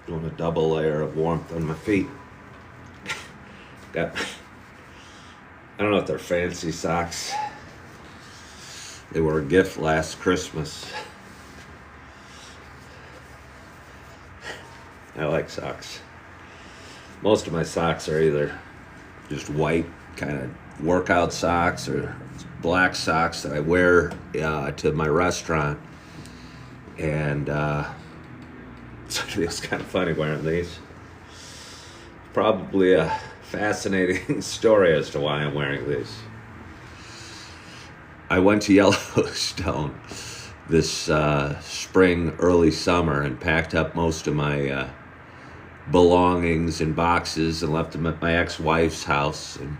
Doing a double layer of warmth on my feet. Got, I don't know if they're fancy socks. They were a gift last Christmas. I like socks. Most of my socks are either just white kind of workout socks or black socks that I wear to my restaurant. And so it's kind of funny wearing these. Probably a fascinating story as to why I'm wearing these. I went to Yellowstone this spring, early summer, and packed up most of my belongings in boxes and left them at my ex-wife's house and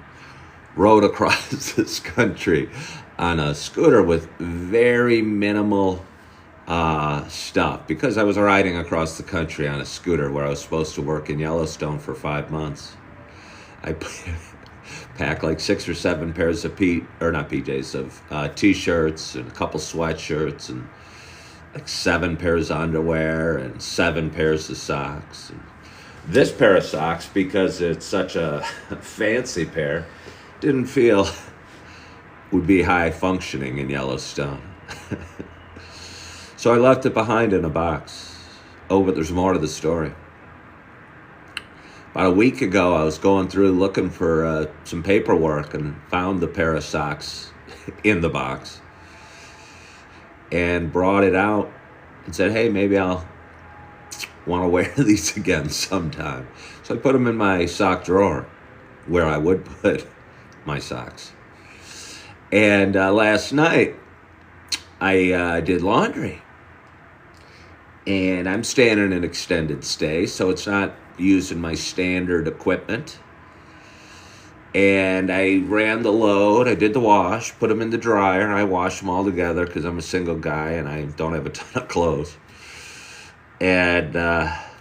rode across this country on a scooter with very minimal stuff because I was riding across the country on a scooter where I was supposed to work in Yellowstone for 5 months. I packed like 6 or 7 pairs of not PJs, of t-shirts and a couple sweatshirts and like 7 pairs of underwear and 7 pairs of socks. And this pair of socks, because it's such a fancy pair, didn't feel would be high functioning in Yellowstone. So I left it behind in a box. Oh, but there's more to the story. About a week ago, I was going through looking for some paperwork and found the pair of socks in the box and brought it out and said, hey, maybe I'll want to wear these again sometime. So I put them in my sock drawer where I would put my socks. And last night, I did laundry. And I'm staying in an extended stay, so it's not using my standard equipment. And I ran the load, I did the wash, put them in the dryer, I wash them all together because I'm a single guy and I don't have a ton of clothes. And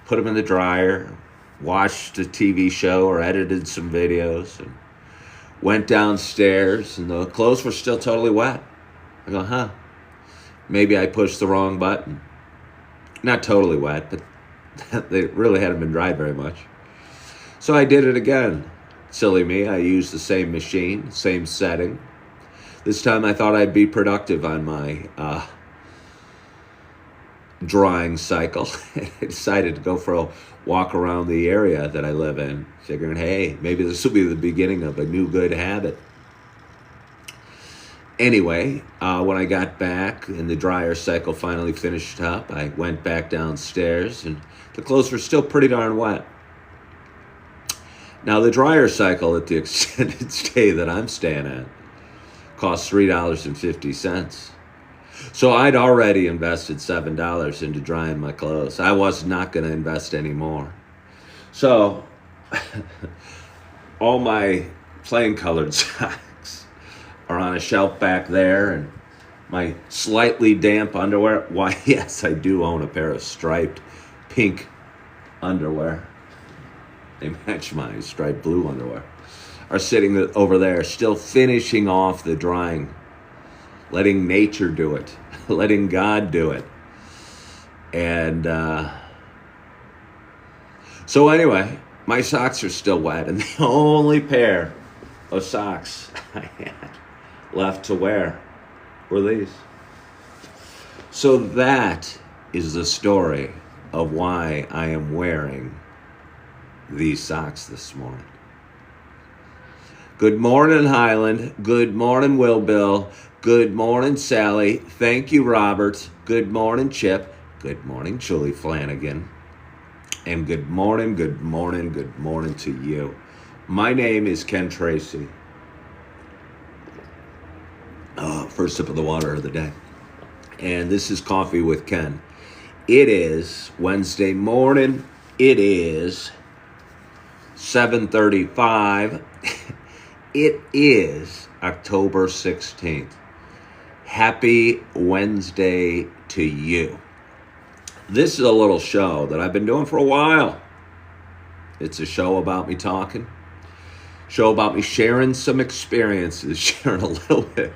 put them in the dryer, watched a TV show or edited some videos, and went downstairs, and the clothes were still totally wet. I go, maybe I pushed the wrong button. Not totally wet, but they really hadn't been dried very much. So I did it again. Silly me, I used the same machine, same setting. This time I thought I'd be productive on my drying cycle. I decided to go for a walk around the area that I live in, figuring, hey, maybe this will be the beginning of a new good habit. Anyway, when I got back and the dryer cycle finally finished up, I went back downstairs and the clothes were still pretty darn wet. Now, the dryer cycle at the extended stay that I'm staying at costs $3.50. So I'd already invested $7 into drying my clothes. I was not going to invest any more. So all my plain colored socks are on a shelf back there, and my slightly damp underwear, why, yes, I do own a pair of striped pink underwear. They match my striped blue underwear. Are sitting over there, still finishing off the drying, letting nature do it, letting God do it. And so anyway, my socks are still wet, and the only pair of socks I had left to wear were these. So that is the story of why I am wearing these socks this morning. Good morning, Highland. Good morning, Will Bill. Good morning, Sally. Thank you, Robert. Good morning, Chip. Good morning, Julie Flanagan. And good morning to you. My name is Ken Tracy. First sip of the water of the day. And this is Coffee with Ken. It is Wednesday morning. It is 7:35. It is October 16th. Happy Wednesday to you. This is a little show that I've been doing for a while. It's a show about me talking. Show about me sharing some experiences, sharing a little bit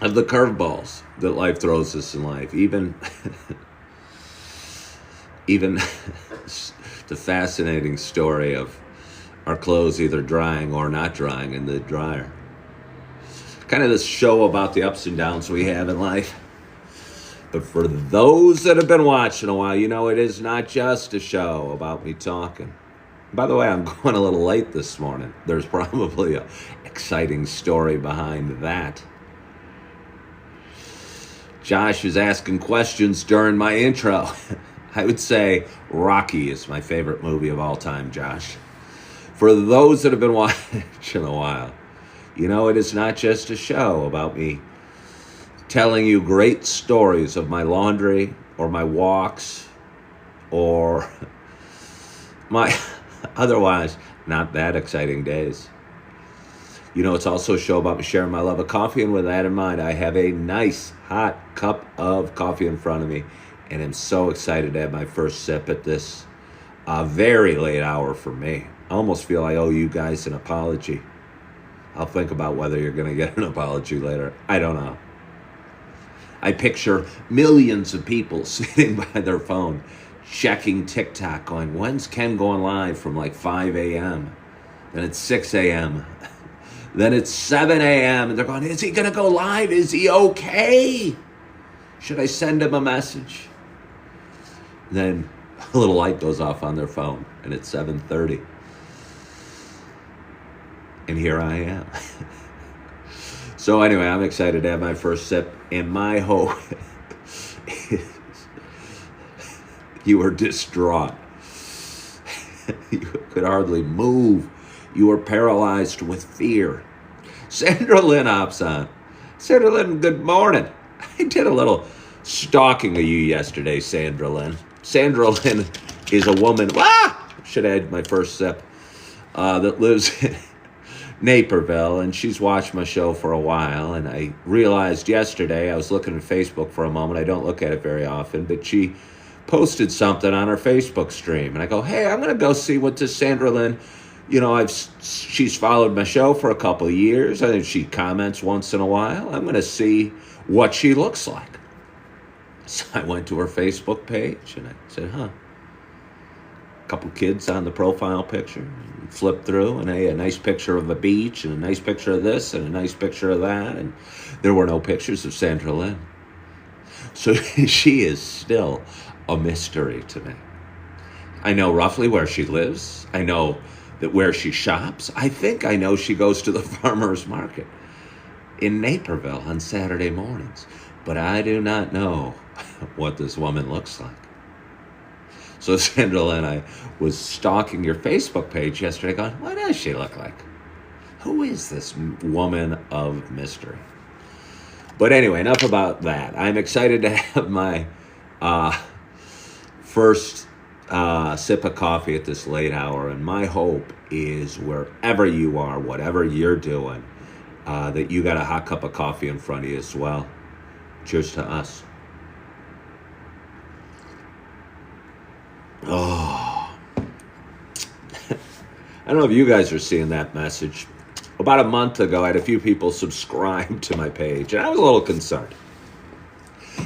of the curveballs that life throws us in life. Even Even it's a fascinating story of our clothes either drying or not drying in the dryer. Kind of this show about the ups and downs we have in life. But for those that have been watching a while, you know it is not just a show about me talking. By the way, I'm going a little late this morning. There's probably an exciting story behind that. Josh is asking questions during my intro. I would say Rocky is my favorite movie of all time, Josh. For those that have been watching a while, you know it is not just a show about me telling you great stories of my laundry or my walks or my otherwise not that exciting days. You know, it's also a show about me sharing my love of coffee, and with that in mind, I have a nice hot cup of coffee in front of me, and I'm so excited to have my first sip at this very late hour for me. I almost feel I owe you guys an apology. I'll think about whether you're going to get an apology later. I don't know. I picture millions of people sitting by their phone, checking TikTok, going, when's Ken going live from like 5 a.m.? Then it's 6 a.m. Then it's 7 a.m. And they're going, is he going to go live? Is he okay? Should I send him a message? And then a little light goes off on their phone, and it's 7:30. And here I am. So anyway, I'm excited to have my first sip, and my hope is you were distraught. You could hardly move. You were paralyzed with fear. Sandra Lynn hops on. Sandra Lynn, good morning. I did a little stalking of you yesterday, Sandra Lynn. Sandra Lynn is a woman, should add my first sip, that lives in Naperville, and she's watched my show for a while, and I realized yesterday, I was looking at Facebook for a moment, I don't look at it very often, but she posted something on her Facebook stream, and I go, hey, I'm going to go see what this Sandra Lynn, you know, she's followed my show for a couple of years, I think she comments once in a while, I'm going to see what she looks like. So I went to her Facebook page, and I said, a couple kids on the profile picture, flip through, and a nice picture of a beach, and a nice picture of this, and a nice picture of that, and there were no pictures of Sandra Lynn. So she is still a mystery to me. I know roughly where she lives. I know that where she shops. I think I know she goes to the farmer's market in Naperville on Saturday mornings, but I do not know what this woman looks like. So Sandra Lynn, I was stalking your Facebook page yesterday going, what does she look like? Who is this woman of mystery? But anyway, enough about that. I'm excited to have my first sip of coffee at this late hour. And my hope is wherever you are, whatever you're doing, that you got a hot cup of coffee in front of you as well. Cheers to us. Oh, I don't know if you guys are seeing that message. About a month ago, I had a few people subscribe to my page, and I was a little concerned.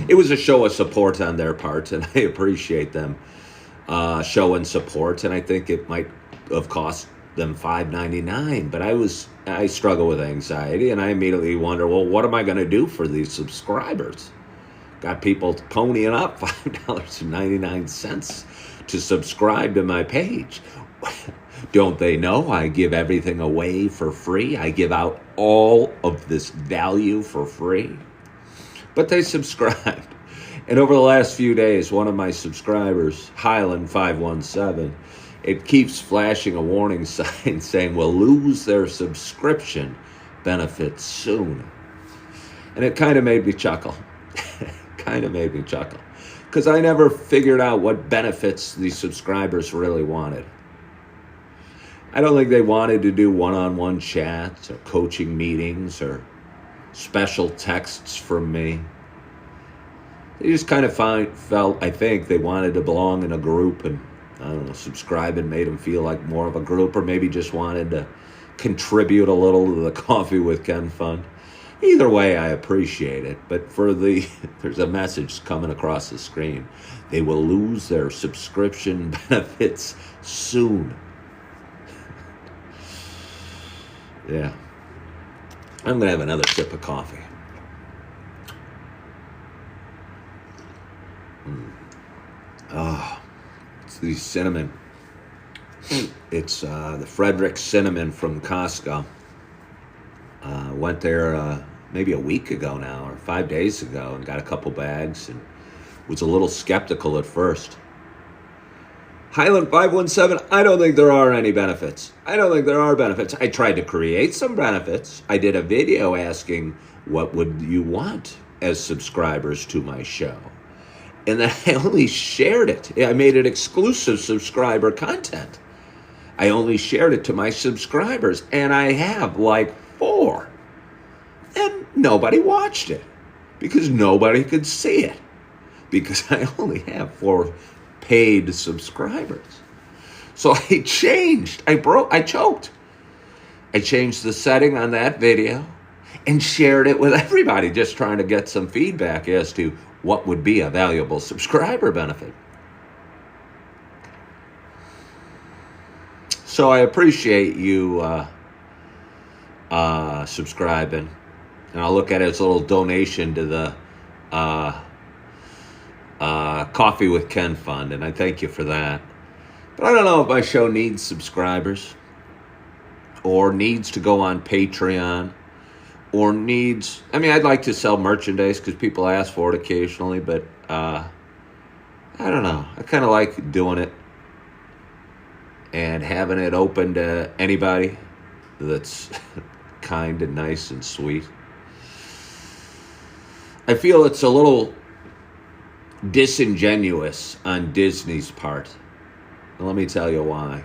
It was a show of support on their part, and I appreciate them showing support, and I think it might have cost them $5.99, but I struggle with anxiety, and I immediately wonder, well, what am I going to do for these subscribers? Got people ponying up $5.99 to subscribe to my page. Don't they know I give everything away for free? I give out all of this value for free. But they subscribed. And over the last few days, one of my subscribers, Highland517, it keeps flashing a warning sign saying we'll lose their subscription benefits soon. And it kind of made me chuckle. Because I never figured out what benefits these subscribers really wanted. I don't think they wanted to do one-on-one chats or coaching meetings or special texts from me. They just kind of felt, I think, they wanted to belong in a group, and I don't know, subscribing made them feel like more of a group, or maybe just wanted to contribute a little to the Coffee with Ken Fund. Either way, I appreciate it. But there's a message coming across the screen. They will lose their subscription benefits soon. Yeah. I'm going to have another sip of coffee. It's the cinnamon. It's the Frederick cinnamon from Costco. Went there maybe a week ago now, or 5 days ago, and got a couple bags, and was a little skeptical at first. Highland 517, I don't think there are any benefits. I don't think there are benefits. I tried to create some benefits. I did a video asking, what would you want as subscribers to my show? And then I only shared it. I made it exclusive subscriber content. I only shared it to my subscribers, and I have like 4. And nobody watched it because nobody could see it because I only have 4 paid subscribers. So I changed. I choked. I changed the setting on that video and shared it with everybody, just trying to get some feedback as to what would be a valuable subscriber benefit. So I appreciate you subscribing, and I'll look at it as a little donation to the Coffee with Ken Fund, and I thank you for that. But I don't know if my show needs subscribers, or needs to go on Patreon, or needs... I mean, I'd like to sell merchandise because people ask for it occasionally, but I don't know. I kind of like doing it and having it open to anybody that's kind and nice and sweet. I feel it's a little disingenuous on Disney's part. And let me tell you why.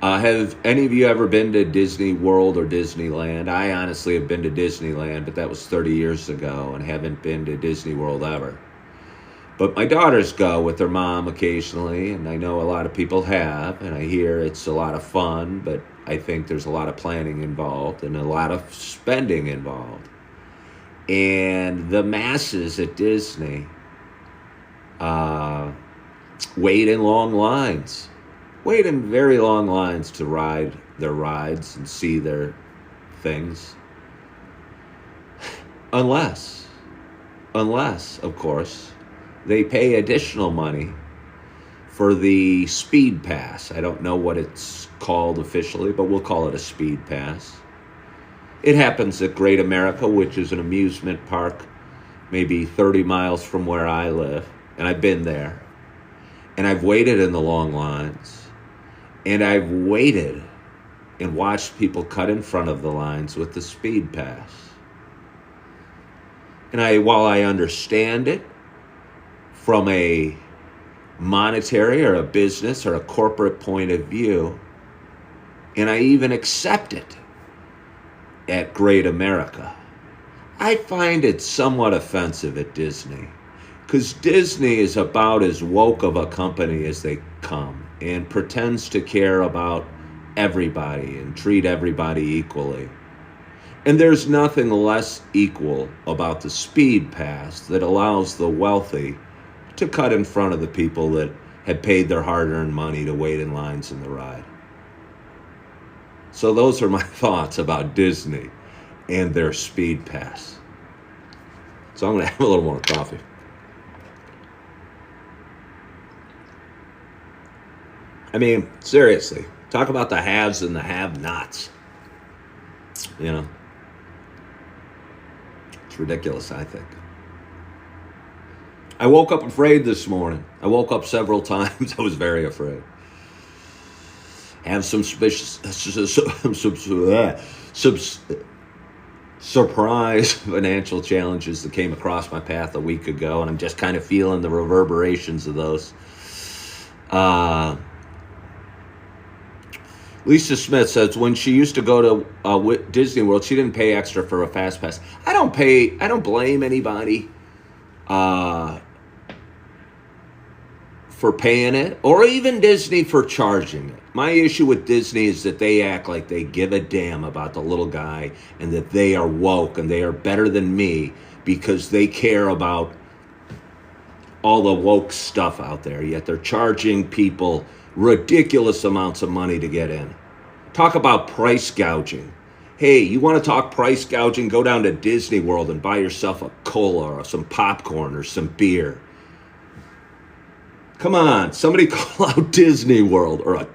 Have any of you ever been to Disney World or Disneyland? I honestly have been to Disneyland, but that was 30 years ago, and haven't been to Disney World ever. But my daughters go with their mom occasionally, and I know a lot of people have, and I hear it's a lot of fun, but I think there's a lot of planning involved and a lot of spending involved. And the masses at Disney wait in long lines. Wait in very long lines to ride their rides and see their things. Unless, of course, they pay additional money for the Speed Pass. I don't know what it's called officially, but we'll call it a Speed Pass. It happens at Great America, which is an amusement park maybe 30 miles from where I live. And I've been there. And I've waited in the long lines. And I've waited and watched people cut in front of the lines with the Speed Pass. And while I understand it from a monetary or a business or a corporate point of view, and I even accept it at Great America, I find it somewhat offensive at Disney. Because Disney is about as woke of a company as they come and pretends to care about everybody and treat everybody equally. And there's nothing less equal about the Speed Pass that allows the wealthy to cut in front of the people that had paid their hard-earned money to wait in lines in the ride. So those are my thoughts about Disney and their Speed Pass. So I'm going to have a little more coffee. I mean, seriously, talk about the haves and the have-nots. You know, it's ridiculous, I think. I woke up afraid this morning. I woke up several times. I was very afraid. Have some surprise financial challenges that came across my path a week ago, and I'm just kind of feeling the reverberations of those. Lisa Smith says when she used to go to Disney World, she didn't pay extra for a fast pass. I don't blame anybody for paying it, or even Disney for charging it. My issue with Disney is that they act like they give a damn about the little guy and that they are woke and they are better than me because they care about all the woke stuff out there, yet they're charging people ridiculous amounts of money to get in. Talk about price gouging. Hey, you want to talk price gouging? Go down to Disney World and buy yourself a cola or some popcorn or some beer. Come on, somebody call out Disney World or a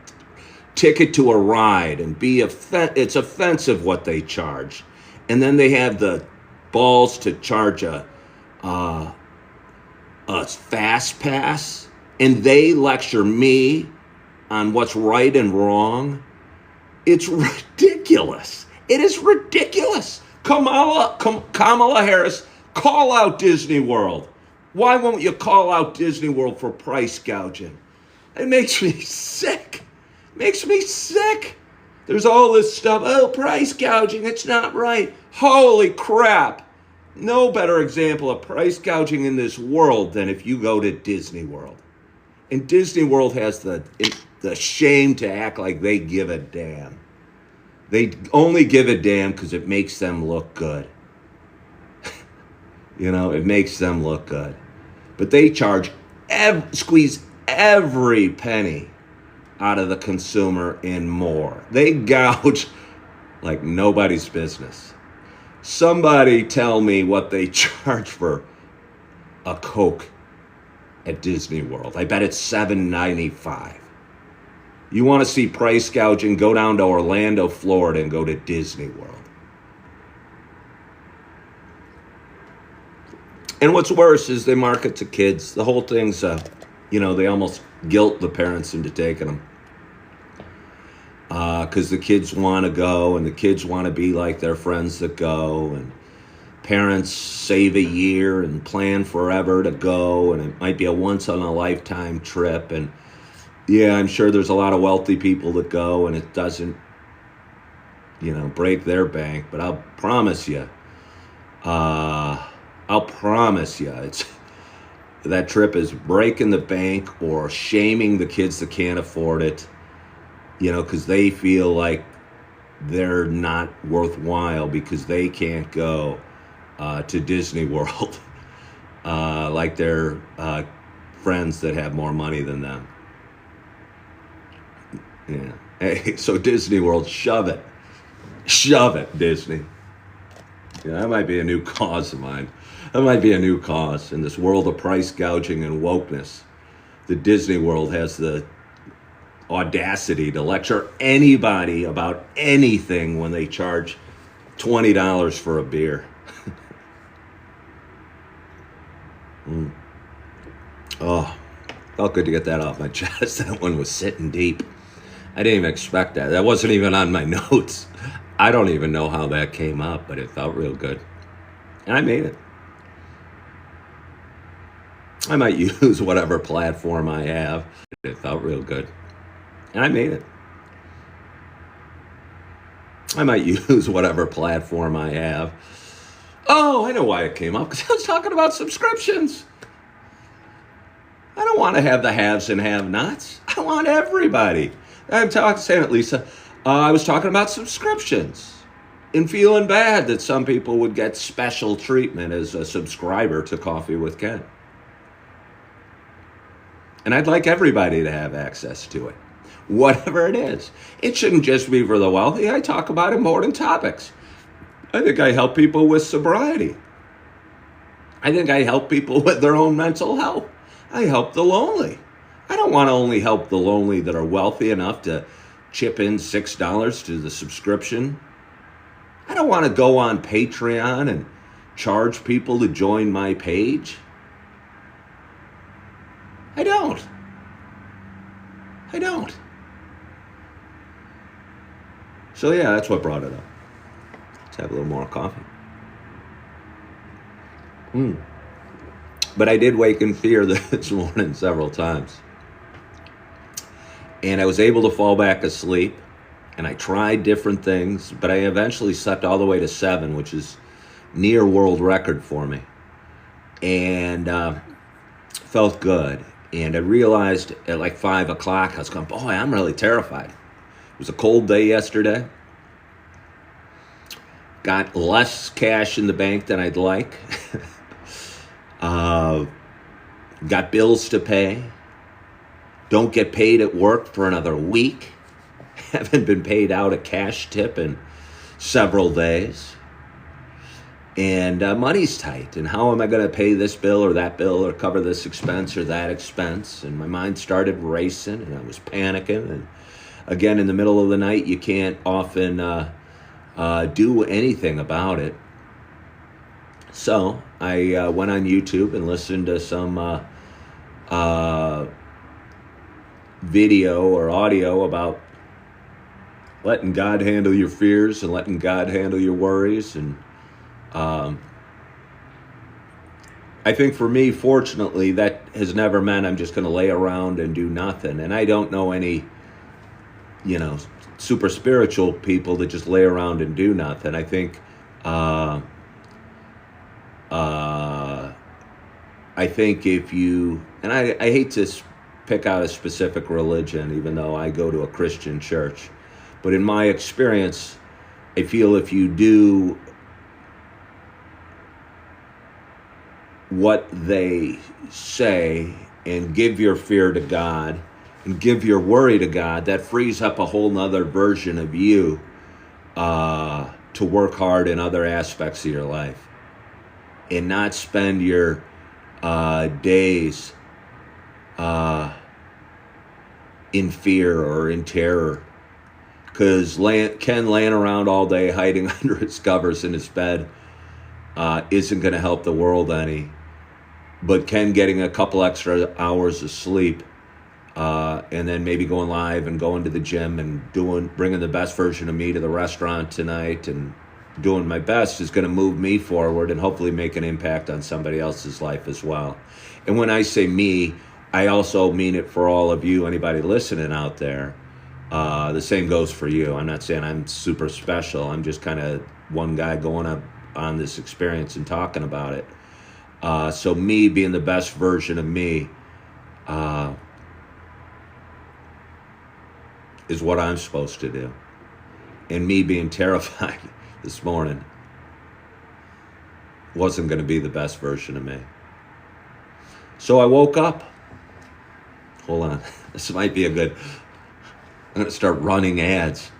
ticket to a ride and it's offensive what they charge. And then they have the balls to charge a fast pass, and they lecture me on what's right and wrong. It's ridiculous. It is ridiculous. Kamala Harris, call out Disney World. Why won't you call out Disney World for price gouging? It makes me sick. Makes me sick. There's all this stuff. Oh, price gouging. It's not right. Holy crap. No better example of price gouging in this world than if you go to Disney World. And Disney World has the shame to act like they give a damn. They only give a damn because it makes them look good. It makes them look good. But they charge, squeeze every penny out of the consumer and more. They gouge like nobody's business. Somebody tell me what they charge for a Coke at Disney World. I bet it's $7.95. You want to see price gouging? Go down to Orlando, Florida, and go to Disney World. And what's worse is they market to kids. The whole thing's, they almost guilt the parents into taking them. Because the kids want to go, and the kids want to be like their friends that go, and parents save a year and plan forever to go, and it might be a once-in-a-lifetime trip. And yeah, I'm sure there's a lot of wealthy people that go, and it doesn't, break their bank. But I'll promise you, it's that trip is breaking the bank or shaming the kids that can't afford it. Because they feel like they're not worthwhile because they can't go to Disney World like their friends that have more money than them. Yeah. Hey, so Disney World, shove it. Shove it, Disney. Yeah, that might be a new cause of mine. That might be a new cause in this world of price gouging and wokeness. The Disney World has the audacity to lecture anybody about anything when they charge $20 for a beer. Oh, felt good to get that off my chest. That one was sitting deep. I didn't even expect that. That wasn't even on my notes. I don't even know how that came up, but it felt real good. And I made it. I might use whatever platform I have. It felt real good. And I made it. I might use whatever platform I have. Oh, I know why it came up. Because I was talking about subscriptions. I don't want to have the haves and have-nots. I want everybody. I'm saying it, Lisa. I was talking about subscriptions and feeling bad that some people would get special treatment as a subscriber to Coffee with Ken. And I'd like everybody to have access to it. Whatever it is. It shouldn't just be for the wealthy. I talk about important topics. I think I help people with sobriety. I think I help people with their own mental health. I help the lonely. I don't want to only help the lonely that are wealthy enough to chip in $6 to the subscription. I don't want to go on Patreon and charge people to join my page. I don't. So yeah, that's what brought it up. Let's have a little more coffee. But I did wake in fear this morning several times. And I was able to fall back asleep. And I tried different things. But I eventually slept all the way to 7, which is near world record for me. And felt good. And I realized at like 5 o'clock, I was going, boy, I'm really terrified. It was a cold day yesterday. Got less cash in the bank than I'd like. Got bills to pay. Don't get paid at work for another week. Haven't been paid out a cash tip in several days. And money's tight. And how am I going to pay this bill or that bill or cover this expense or that expense? And my mind started racing and I was panicking. And again, in the middle of the night, you can't often do anything about it. So I went on YouTube and listened to some video or audio about letting God handle your fears and letting God handle your worries. And I think for me, fortunately, that has never meant I'm just going to lay around and do nothing. And I don't know any, super spiritual people that just lay around and do nothing. I think, if you, and I hate to pick out a specific religion, even though I go to a Christian church, but in my experience, I feel if you do what they say and give your fear to God and give your worry to God, that frees up a whole nother version of you to work hard in other aspects of your life and not spend your days in fear or in terror. Because Ken laying around all day hiding under his covers in his bed isn't going to help the world any. But Ken getting a couple extra hours of sleep and then maybe going live and going to the gym and bringing the best version of me to the restaurant tonight and doing my best is going to move me forward and hopefully make an impact on somebody else's life as well. And when I say me, I also mean it for all of you, anybody listening out there. The same goes for you. I'm not saying I'm super special. I'm just kind of one guy going up on this experience and talking about it. So me being the best version of me is what I'm supposed to do. And me being terrified this morning wasn't going to be the best version of me. So I woke up. Hold on. This might be I'm going to start running ads.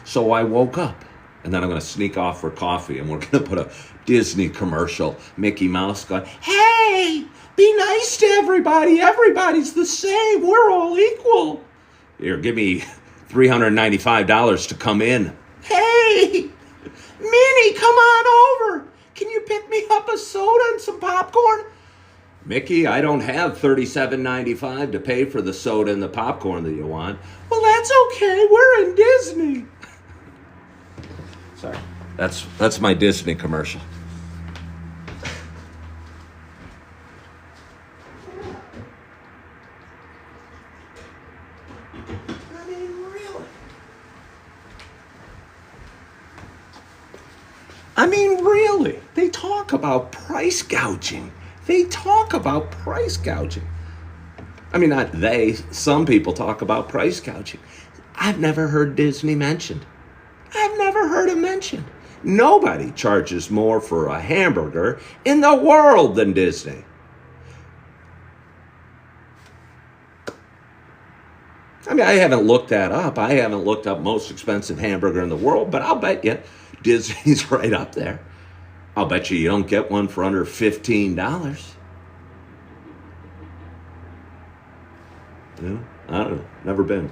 So I woke up. And then I'm going to sneak off for coffee. And we're going to put a Disney commercial. Mickey Mouse going, hey, be nice to everybody. Everybody's the same. We're all equal. Here, give me $395 to come in. Hey, Minnie, come on over. Can you pick me up a soda and some popcorn? Mickey, I don't have $37.95 to pay for the soda and the popcorn that you want. Well, that's okay. We're in Disney. Sorry. That's my Disney commercial. I mean, really. They talk about price gouging. I mean, not they. Some people talk about price gouging. I've never heard Disney mentioned. I've never heard him mentioned. Nobody charges more for a hamburger in the world than Disney. I mean, I haven't looked that up. I haven't looked up most expensive hamburger in the world, but I'll bet you Disney's right up there. I'll bet you don't get one for under $15. I don't know. Never been.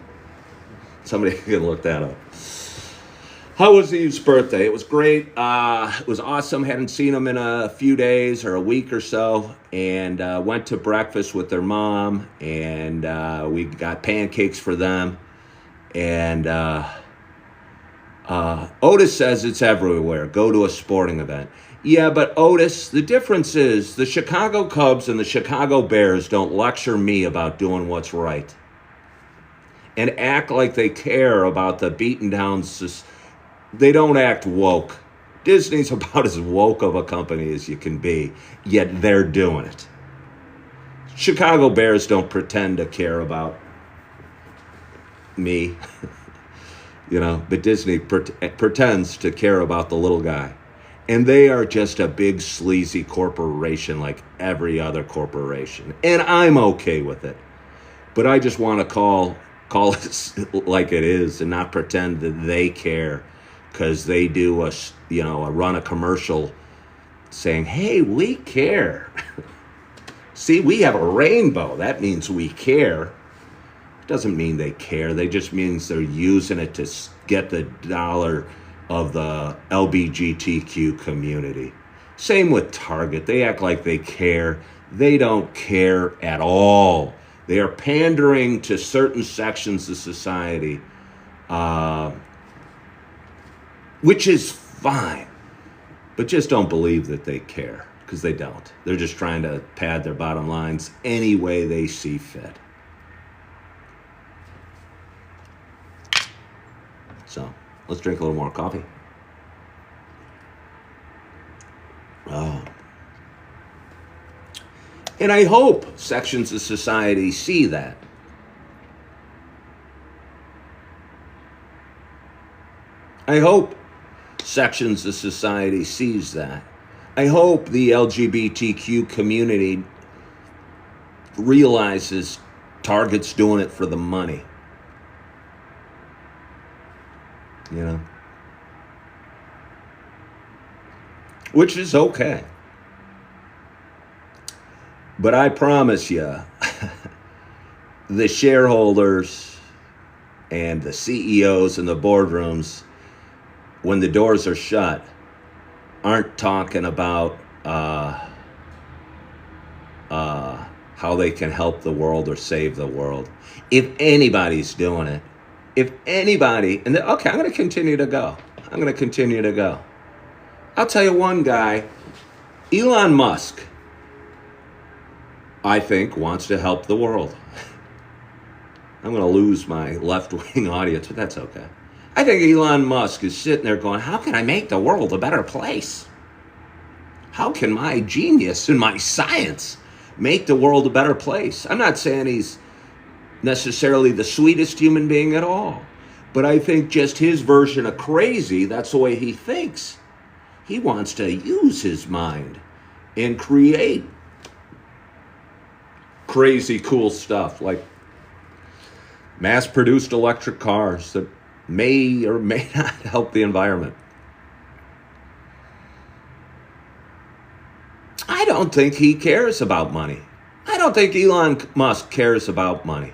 Somebody can look that up. How was Eve's birthday? It was great. It was awesome. Hadn't seen them in a few days or a week or so. And went to breakfast with their mom. And we got pancakes for them. And Otis says it's everywhere. Go to a sporting event. Yeah, but Otis, the difference is the Chicago Cubs and the Chicago Bears don't lecture me about doing what's right. And act like they care about the beaten down. They don't act woke. Disney's about as woke of a company as you can be, yet they're doing it. Chicago Bears don't pretend to care about me, but Disney pretends to care about the little guy. And they are just a big sleazy corporation like every other corporation. And I'm okay with it. But I just want to call it like it is and not pretend that they care, because they do run a commercial saying, hey, we care. See, we have a rainbow. That means we care. Doesn't mean they care. They just means they're using it to get the dollar of the LGBTQ community. Same with Target. They act like they care. They don't care at all. They are pandering to certain sections of society, which is fine. But just don't believe that they care, because they don't. They're just trying to pad their bottom lines any way they see fit. So let's drink a little more coffee. And I hope sections of society see that. I hope sections of society sees that. I hope the LGBTQ community realizes Target's doing it for the money. Which is okay. But I promise you, the shareholders and the CEOs in the boardrooms, when the doors are shut, aren't talking about how they can help the world or save the world. If anybody's doing it, I'm going to continue to go. I'll tell you one guy, Elon Musk, I think, wants to help the world. I'm going to lose my left-wing audience, but that's okay. I think Elon Musk is sitting there going, how can I make the world a better place? How can my genius and my science make the world a better place? I'm not saying he's necessarily the sweetest human being at all, but I think just his version of crazy, that's the way he thinks. He wants to use his mind and create crazy cool stuff like mass-produced electric cars that may or may not help the environment. I don't think he cares about money. I don't think Elon Musk cares about money.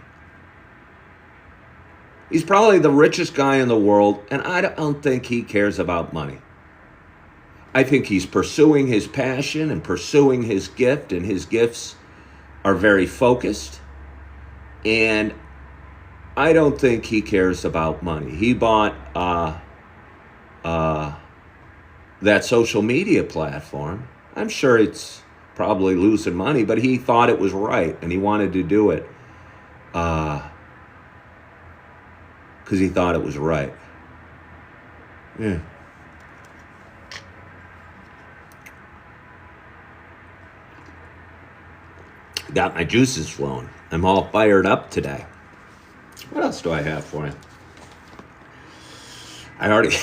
He's probably the richest guy in the world, and I don't think he cares about money. I think he's pursuing his passion and pursuing his gift, and his gifts are very focused. And I don't think he cares about money. He bought that social media platform. I'm sure it's probably losing money, but he thought it was right, and he wanted to do it because he thought it was right. Yeah. Got my juices flowing. I'm all fired up today. What else do I have for you? I already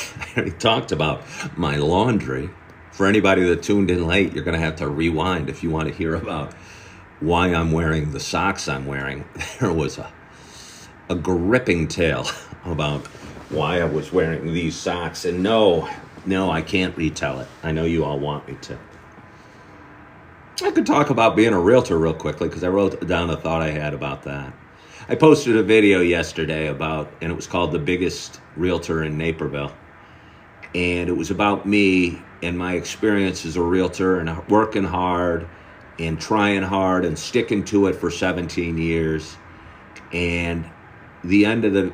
talked about my laundry. For anybody that tuned in late, you're going to have to rewind if you want to hear about why I'm wearing the socks I'm wearing. There was a gripping tale about why I was wearing these socks. And no, I can't retell it. I know you all want me to. I could talk about being a realtor real quickly because I wrote down a thought I had about that. I posted a video yesterday and it was called The Biggest Realtor in Naperville. And it was about me and my experience as a realtor and working hard and trying hard and sticking to it for 17 years. And the end of the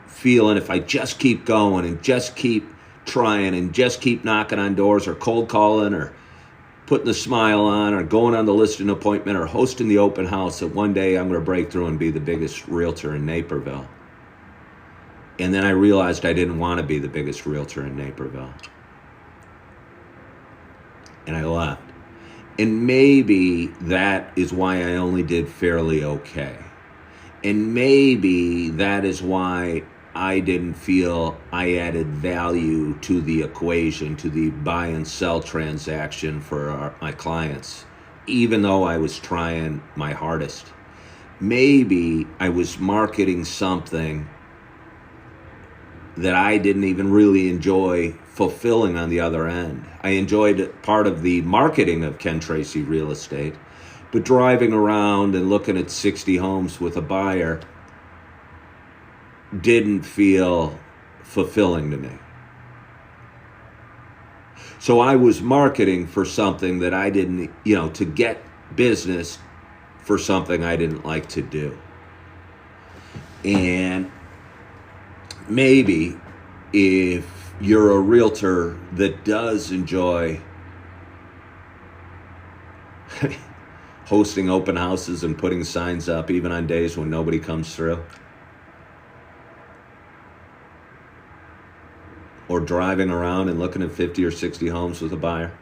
feeling, if I just keep going and just keep trying and just keep knocking on doors or cold calling or putting the smile on or going on the listing appointment or hosting the open house, that one day I'm going to break through and be the biggest realtor in Naperville. And then I realized I didn't want to be the biggest realtor in Naperville. And I left. And maybe that is why I only did fairly okay. And maybe that is why I didn't feel I added value to the equation, to the buy and sell transaction for my clients, even though I was trying my hardest. Maybe I was marketing something that I didn't even really enjoy fulfilling on the other end. I enjoyed part of the marketing of Ken Tracy Real Estate, but driving around and looking at 60 homes with a buyer didn't feel fulfilling to me. So I was marketing for something that I didn't, to get business for something I didn't like to do. And maybe if you're a realtor that does enjoy hosting open houses and putting signs up even on days when nobody comes through, or driving around and looking at 50 or 60 homes with a buyer,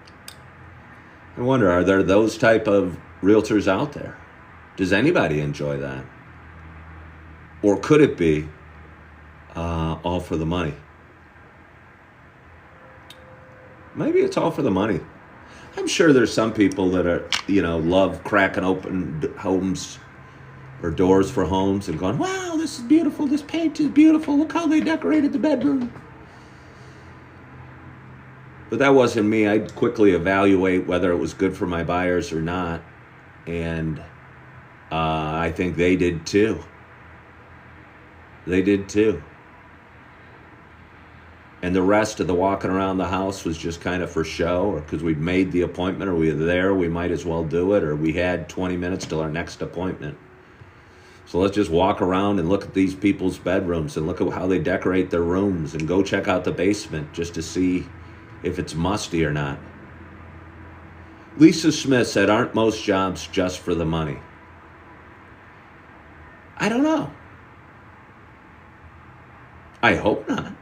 I wonder, are there those type of realtors out there? Does anybody enjoy that? Or could it be all for the money? Maybe it's all for the money. I'm sure there's some people that are, love cracking open homes or doors for homes and going, wow, this is beautiful. This paint is beautiful. Look how they decorated the bedroom. But that wasn't me. I'd quickly evaluate whether it was good for my buyers or not. And I think they did too. They did too. And the rest of the walking around the house was just kind of for show, or because we'd made the appointment, or we were there, we might as well do it, or we had 20 minutes till our next appointment. So let's just walk around and look at these people's bedrooms and look at how they decorate their rooms and go check out the basement just to see if it's musty or not. Lisa Smith said, aren't most jobs just for the money? I don't know. I hope not.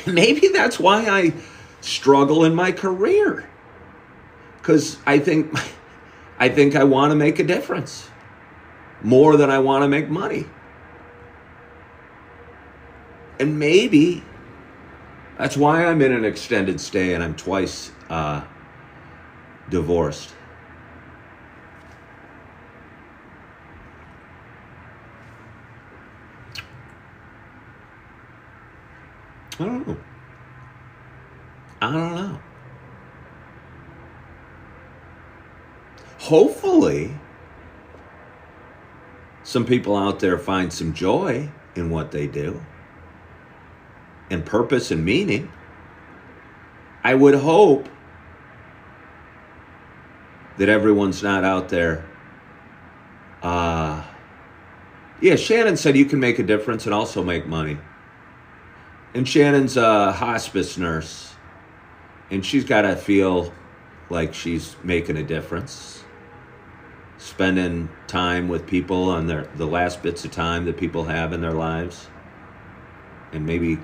Maybe that's why I struggle in my career. Because I think I want to make a difference more than I want to make money. And maybe that's why I'm in an extended stay and I'm twice divorced. I don't know. Hopefully, some people out there find some joy in what they do and purpose and meaning. I would hope that everyone's not out there. Shannon said you can make a difference and also make money. And Shannon's a hospice nurse, and she's got to feel like she's making a difference, spending time with people on the last bits of time that people have in their lives, and maybe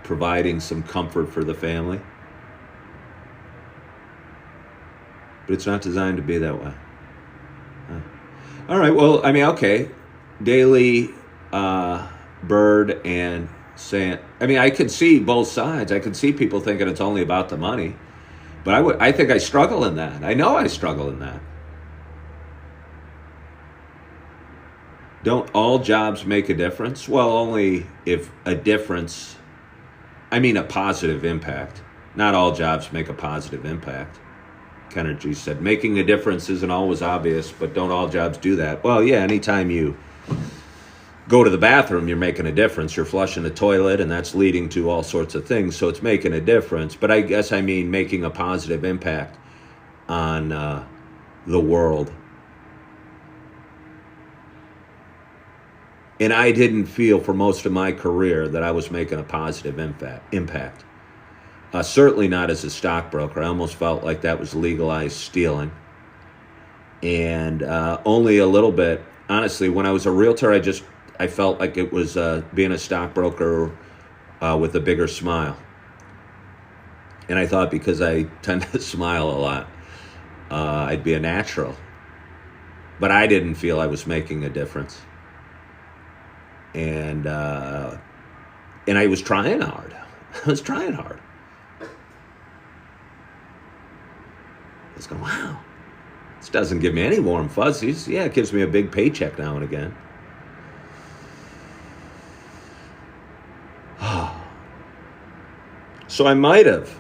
providing some comfort for the family. But it's not designed to be that way. All right, well, okay. Daily, Bird, and saying, I could see both sides. I could see people thinking it's only about the money, but I think I struggle in that. I know I struggle in that. Don't all jobs make a difference? Well, only if a difference, a positive impact. Not all jobs make a positive impact. Kennergy said, making a difference isn't always obvious, but don't all jobs do that? Well, yeah, anytime you go to the bathroom, you're making a difference. You're flushing the toilet, and that's leading to all sorts of things. So it's making a difference. But I guess making a positive impact on the world. And I didn't feel for most of my career that I was making a positive impact. Certainly not as a stockbroker. I almost felt like that was legalized stealing. And only a little bit. Honestly, when I was a realtor, I felt like it was being a stockbroker with a bigger smile. And I thought because I tend to smile a lot, I'd be a natural. But I didn't feel I was making a difference. And I was trying hard. I was trying hard. I was going, wow, this doesn't give me any warm fuzzies. Yeah, it gives me a big paycheck now and again. So I might have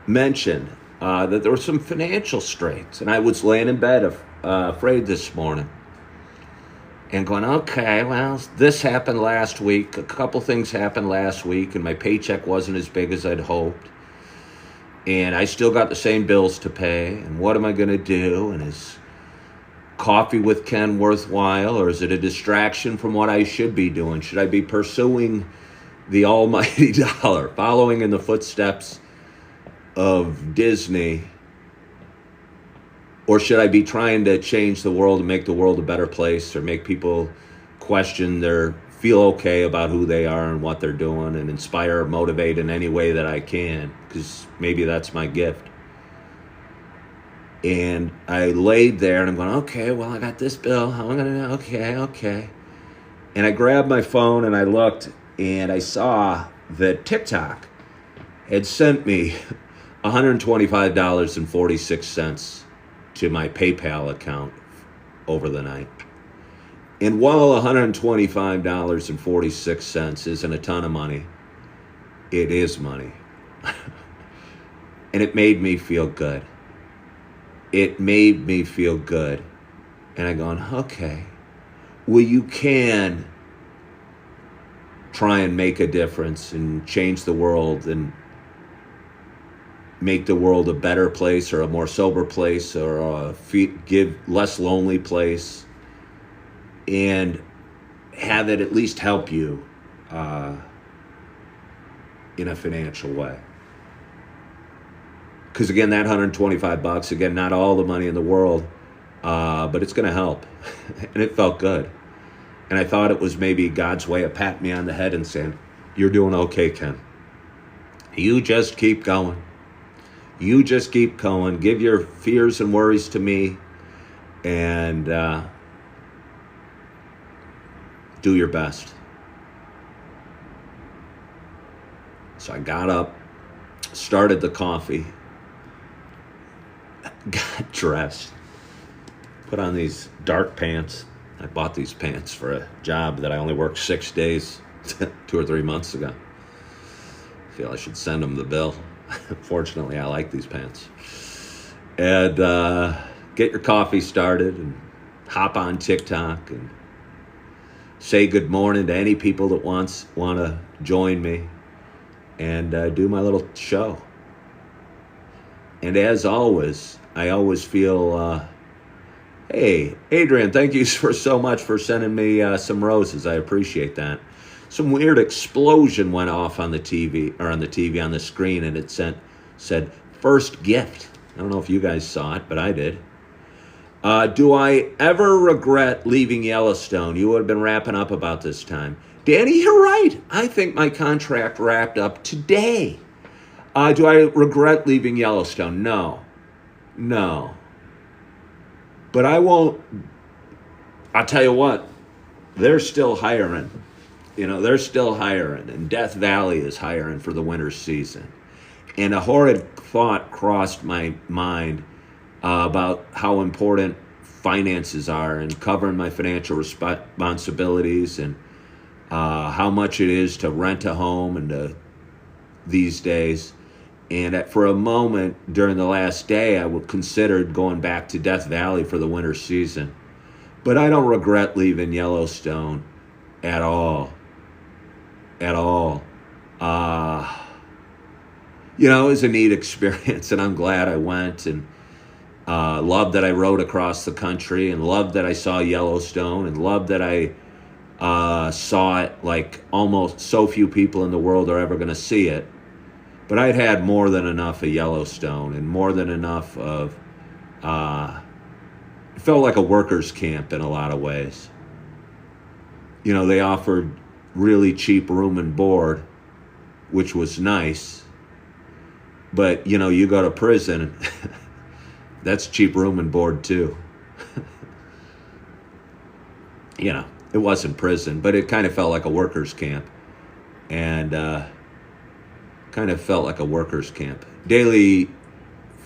mentioned that there were some financial straits, and I was laying in bed afraid this morning and going, okay, well, this happened last week. A couple things happened last week, and my paycheck wasn't as big as I'd hoped. And I still got the same bills to pay. And what am I going to do? And is coffee with Ken worthwhile, or is it a distraction from what I should be doing? Should I be pursuing the almighty dollar, following in the footsteps of Disney? Or should I be trying to change the world and make the world a better place, or make people question feel okay about who they are and what they're doing, and inspire or motivate in any way that I can, because maybe that's my gift. And I laid there and I'm going, okay, well, I got this bill. How am I going to, okay. And I grabbed my phone and I looked, and I saw that TikTok had sent me $125.46 to my PayPal account over the night. And while $125.46 isn't a ton of money, it is money. And it made me feel good. It made me feel good. And I'm going, okay, well, you can try and make a difference and change the world and make the world a better place, or a more sober place, or a give less lonely place, and have it at least help you in a financial way. Because again, that $125, again, not all the money in the world, but it's going to help. And it felt good. And I thought it was maybe God's way of patting me on the head and saying, you're doing okay, Ken. You just keep going. You just keep going. Give your fears and worries to me, and do your best. So I got up, started the coffee, got dressed, put on these dark pants. I bought these pants for a job that I only worked 6 days 2 or 3 months ago. I feel I should send them the bill. Fortunately, I like these pants. And get your coffee started and hop on TikTok and say good morning to any people that want to join me, and do my little show. And as always, I always feel, hey, Adrian, thank you so much for sending me some roses. I appreciate that. Some weird explosion went off on the TV, on the screen, and it said first gift. I don't know if you guys saw it, but I did. Do I ever regret leaving Yellowstone? You would have been wrapping up about this time. Danny, you're right. I think my contract wrapped up today. Do I regret leaving Yellowstone? No. But I won't. I'll tell you what, they're still hiring. They're still hiring, and Death Valley is hiring for the winter season. And a horrid thought crossed my mind about how important finances are, and covering my financial responsibilities, and how much it is to rent a home and these days. And for a moment during the last day, I considered going back to Death Valley for the winter season. But I don't regret leaving Yellowstone at all. It was a neat experience, and I'm glad I went, and loved that I rode across the country, and loved that I saw Yellowstone, and loved that I saw it like almost so few people in the world are ever going to see it. But I'd had more than enough of Yellowstone, and more than enough of, it felt like a workers' camp in a lot of ways. They offered really cheap room and board, which was nice. But, you go to prison, That's cheap room and board too. It wasn't prison, but it kind of felt like a workers' camp. And Daily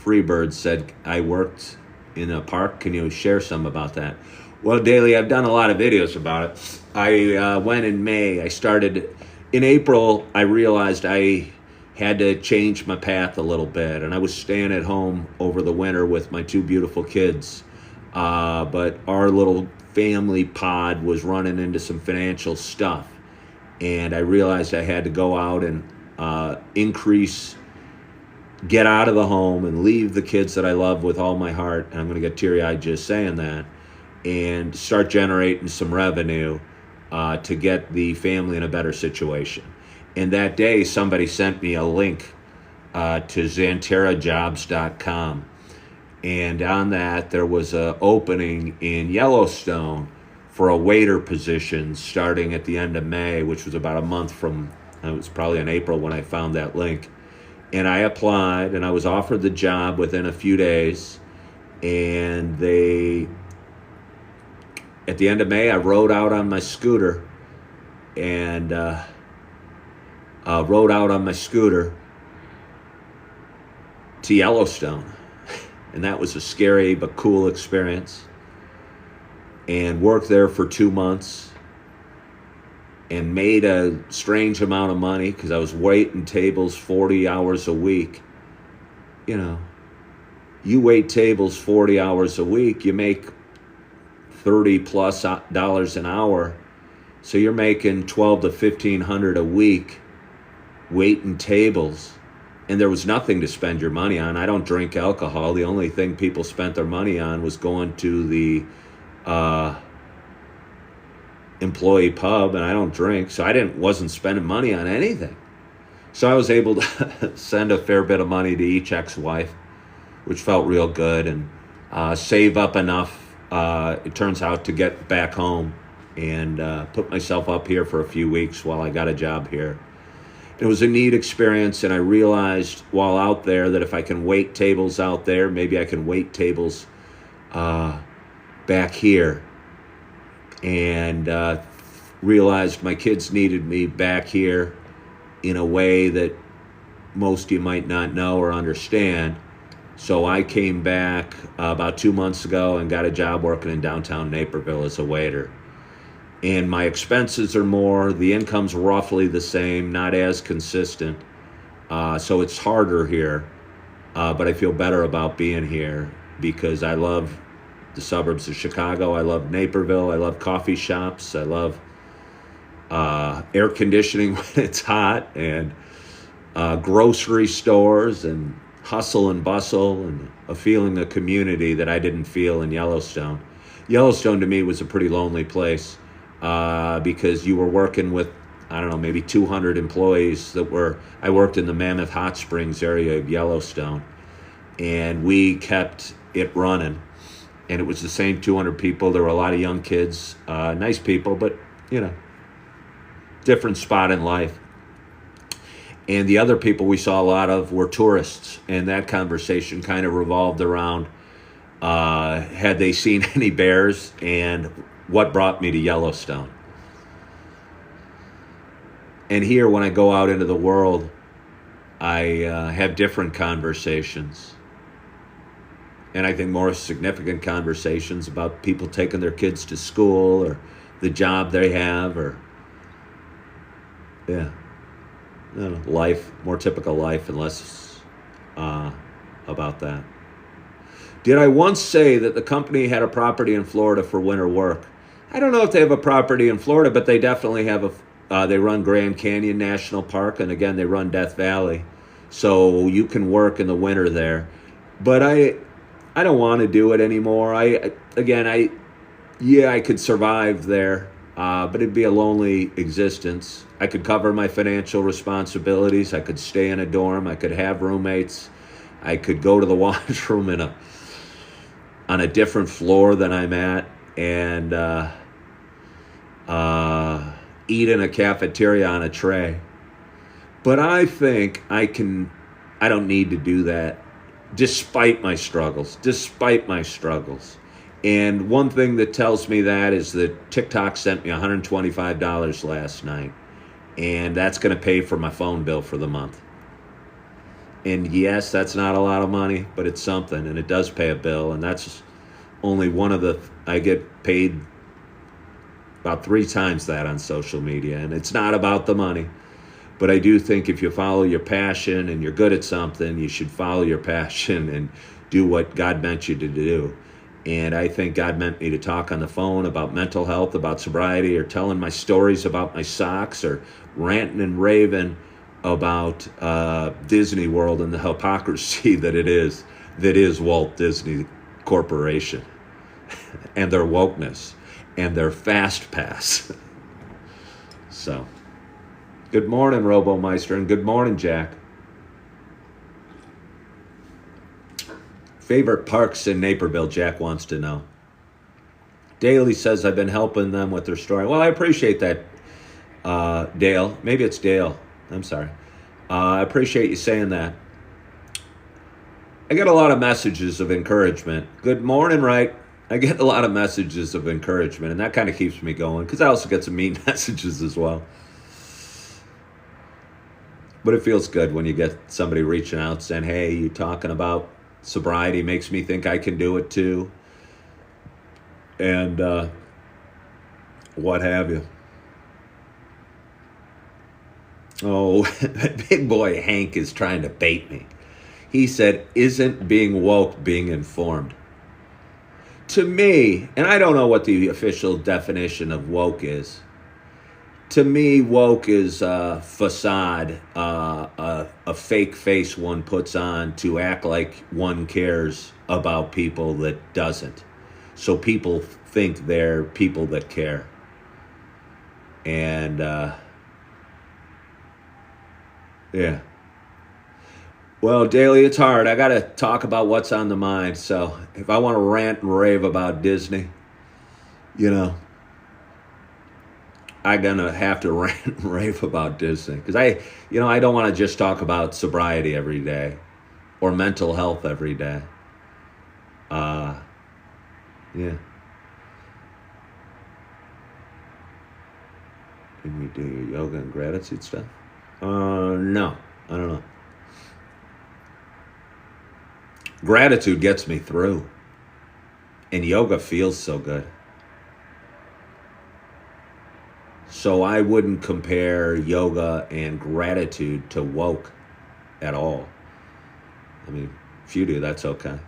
Freebird said, I worked in a park. Can you share some about that? Well, Daily, I've done a lot of videos about it. I went in May. I started in April. I realized I had to change my path a little bit, and I was staying at home over the winter with my two beautiful kids. But our little family pod was running into some financial stuff, and I realized I had to go out and get out of the home and leave the kids that I love with all my heart, and I'm going to get teary-eyed just saying that, and start generating some revenue to get the family in a better situation. And that day, somebody sent me a link to XanterraJobs.com. And on that, there was an opening in Yellowstone for a waiter position starting at the end of May, which was about a month from, it was probably in April when I found that link. And I applied, and I was offered the job within a few days. And at the end of May, I rode out on my scooter to Yellowstone. And that was a scary but cool experience. And worked there for 2 months and made a strange amount of money because I was waiting tables 40 hours a week. You wait tables 40 hours a week, you make $30+ an hour. So you're making $1,200 to $1,500 a week waiting tables. And there was nothing to spend your money on. I don't drink alcohol. The only thing people spent their money on was going to the employee pub, and I don't drink, so I wasn't spending money on anything. So I was able to send a fair bit of money to each ex-wife, which felt real good, and save up enough, it turns out, to get back home and put myself up here for a few weeks while I got a job here. It was a neat experience, and I realized while out there that if I can wait tables out there, maybe I can wait tables back here. And realized my kids needed me back here in a way that most of you might not know or understand. So I came back about 2 months ago and got a job working in downtown Naperville as a waiter. And my expenses are more, the income's roughly the same, not as consistent. So it's harder here, but I feel better about being here because I love the suburbs of Chicago. I love Naperville. I love coffee shops. I love air conditioning when it's hot, and grocery stores, and hustle and bustle, and a feeling of community that I didn't feel in Yellowstone. Yellowstone to me was a pretty lonely place. Because you were working with, I don't know, maybe 200 employees I worked in the Mammoth Hot Springs area of Yellowstone, and we kept it running, and it was the same 200 people. There were a lot of young kids, nice people, but, different spot in life. And the other people we saw a lot of were tourists, and that conversation kind of revolved around, had they seen any bears, and what brought me to Yellowstone. And here, when I go out into the world, I have different conversations. And I think more significant conversations about people taking their kids to school, or the job they have, or, life, more typical life, and less about that. Did I once say that the company had a property in Florida for winter work? I don't know if they have a property in Florida, but they definitely have they run Grand Canyon National Park, and again, they run Death Valley. So you can work in the winter there. But I don't want to do it anymore. I could survive there, but it'd be a lonely existence. I could cover my financial responsibilities. I could stay in a dorm. I could have roommates. I could go to the washroom on a different floor than I'm at, and eat in a cafeteria on a tray. But I think I don't need to do that despite my struggles. And one thing that tells me that is that TikTok sent me $125 last night, and that's going to pay for my phone bill for the month. And yes, that's not a lot of money, but it's something, and it does pay a bill. And that's only one of the, I get paid about 3 times that on social media. And it's not about the money, but I do think if you follow your passion and you're good at something, you should follow your passion and do what God meant you to do. And I think God meant me to talk on the phone about mental health, about sobriety, or telling my stories about my socks, or ranting and raving about Disney World and the hypocrisy that is Walt Disney Corporation and their wokeness and their fast pass. So, good morning, Robo-Meister, and good morning, Jack. Favorite parks in Naperville, Jack wants to know. Daly says I've been helping them with their story. Well, I appreciate that, Dale. Maybe it's Dale. I'm sorry. I appreciate you saying that. I get a lot of messages of encouragement. Good morning, right? I get a lot of messages of encouragement, and that kind of keeps me going, because I also get some mean messages as well. But it feels good when you get somebody reaching out saying, hey, you talking about sobriety makes me think I can do it too. And what have you. Oh, big boy Hank is trying to bait me. He said, isn't being woke being informed? To me, and I don't know what the official definition of woke is. To me, woke is a facade, a fake face one puts on to act like one cares about people that doesn't. So people think they're people that care. And, yeah. Well, Daly, it's hard. I got to talk about what's on the mind. So if I want to rant and rave about Disney, I'm going to have to rant and rave about Disney. Because I don't want to just talk about sobriety every day or mental health every day. Yeah. Can we do your yoga and gratitude stuff? No, I don't know. Gratitude gets me through. And yoga feels so good. So I wouldn't compare yoga and gratitude to woke at all. I mean, if you do, that's okay.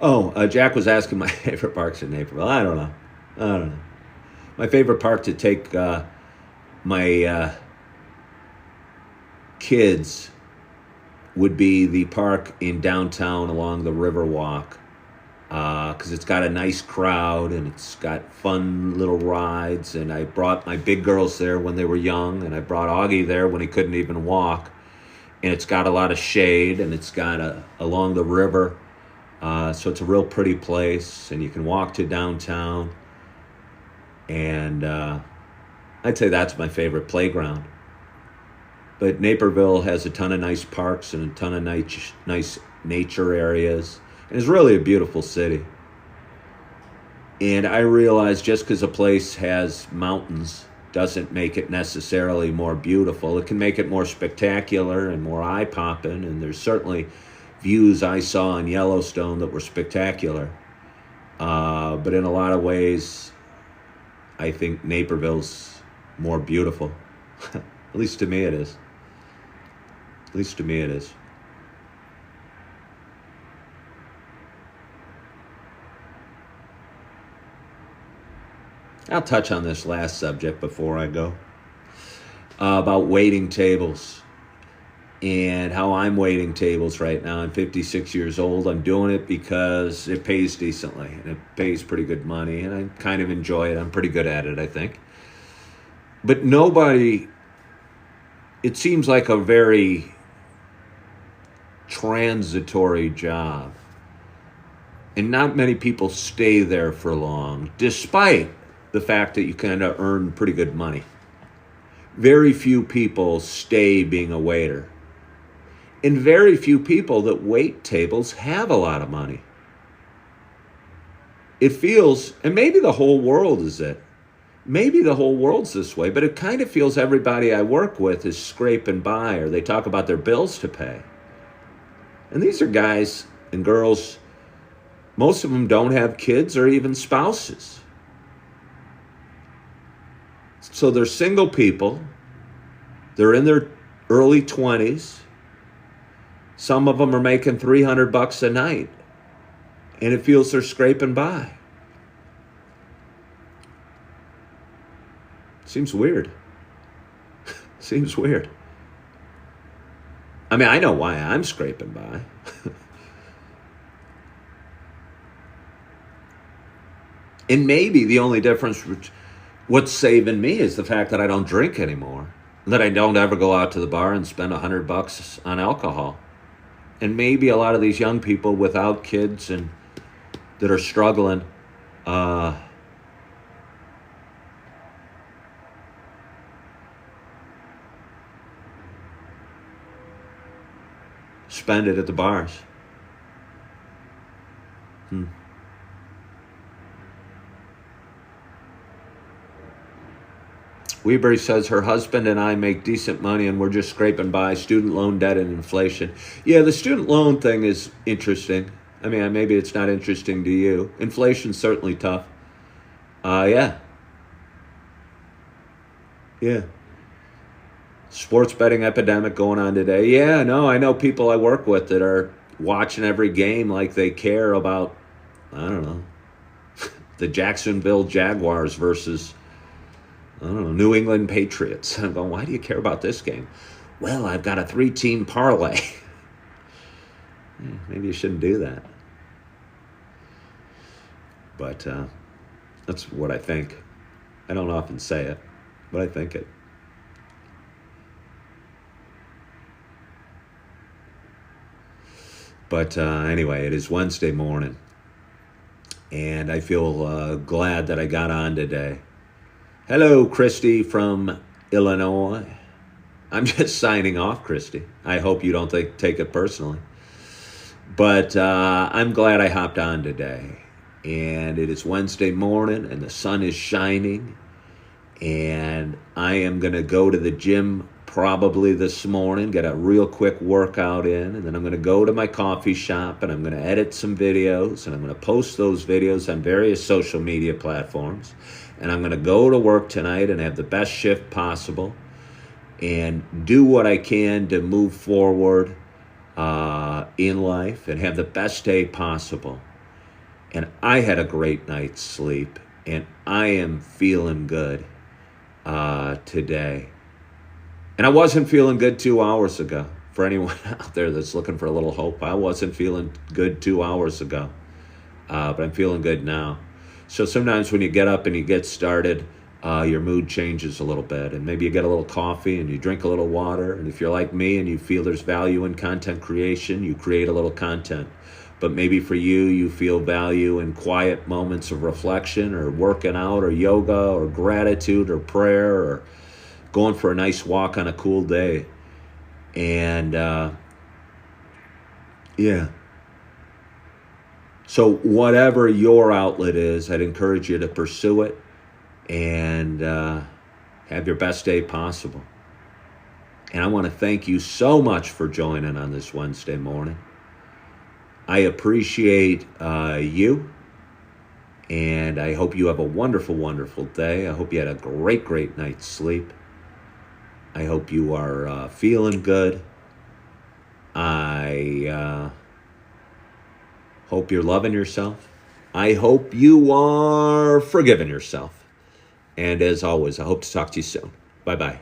Oh, Jack was asking my favorite parks in Naperville. I don't know. My favorite park to take my kids would be the park in downtown along the Riverwalk, because it's got a nice crowd and it's got fun little rides. And I brought my big girls there when they were young, and I brought Augie there when he couldn't even walk. And it's got a lot of shade, and it's got along the river, so it's a real pretty place, and you can walk to downtown. And I'd say that's my favorite playground. But Naperville has a ton of nice parks and a ton of nice nature areas. And it's really a beautiful city. And I realize just because a place has mountains doesn't make it necessarily more beautiful. It can make it more spectacular and more eye-popping. And there's certainly views I saw in Yellowstone that were spectacular. But in a lot of ways, I think Naperville's more beautiful. At least to me it is. At least to me it is. I'll touch on this last subject before I go. About waiting tables. And how I'm waiting tables right now. I'm 56 years old. I'm doing it because it pays decently. And it pays pretty good money. And I kind of enjoy it. I'm pretty good at it, I think. But it seems like a very transitory job. And not many people stay there for long, despite the fact that you kind of earn pretty good money. Very few people stay being a waiter. And very few people that wait tables have a lot of money. It feels, and maybe the whole world is it. Maybe the whole world's this way, but it kind of feels everybody I work with is scraping by, or they talk about their bills to pay. And these are guys and girls, most of them don't have kids or even spouses. So they're single people. They're in their early 20s. Some of them are making $300 a night, and it feels they're scraping by. Seems weird. Seems weird. I mean, I know why I'm scraping by. And maybe the only difference, what's saving me, is the fact that I don't drink anymore. That I don't ever go out to the bar and spend $100 on alcohol. And maybe a lot of these young people without kids and that are struggling, spend it at the bars. Weebury says her husband and I make decent money and we're just scraping by student loan debt and inflation. Yeah, the student loan thing is interesting. I mean, maybe it's not interesting to you. Inflation's certainly tough. Yeah. Sports betting epidemic going on today. Yeah, no, I know people I work with that are watching every game like they care about, I don't know, the Jacksonville Jaguars versus, I don't know, New England Patriots. I'm going, why do you care about this game? Well, I've got a 3-team parlay. Maybe you shouldn't do that. But that's what I think. I don't often say it, but I think it. But anyway, it is Wednesday morning, and I feel glad that I got on today. Hello, Christy from Illinois. I'm just signing off, Christy. I hope you don't take it personally. But I'm glad I hopped on today. And it is Wednesday morning, and the sun is shining. And I am going to go to the gym probably this morning, get a real quick workout in, and then I'm going to go to my coffee shop, and I'm going to edit some videos, and I'm going to post those videos on various social media platforms. And I'm going to go to work tonight and have the best shift possible and do what I can to move forward in life and have the best day possible. And I had a great night's sleep, and I am feeling good today. And I wasn't feeling good 2 hours ago. For anyone out there that's looking for a little hope, I wasn't feeling good 2 hours ago, but I'm feeling good now. So sometimes when you get up and you get started, your mood changes a little bit, and maybe you get a little coffee and you drink a little water. And if you're like me and you feel there's value in content creation, you create a little content. But maybe for you, you feel value in quiet moments of reflection, or working out, or yoga, or gratitude, or prayer, or going for a nice walk on a cool day. And so whatever your outlet is, I'd encourage you to pursue it and have your best day possible. And I want to thank you so much for joining on this Wednesday morning. I appreciate you, and I hope you have a wonderful, wonderful day. I hope you had a great, great night's sleep. I hope you are feeling good. I hope you're loving yourself. I hope you are forgiving yourself. And as always, I hope to talk to you soon. Bye-bye.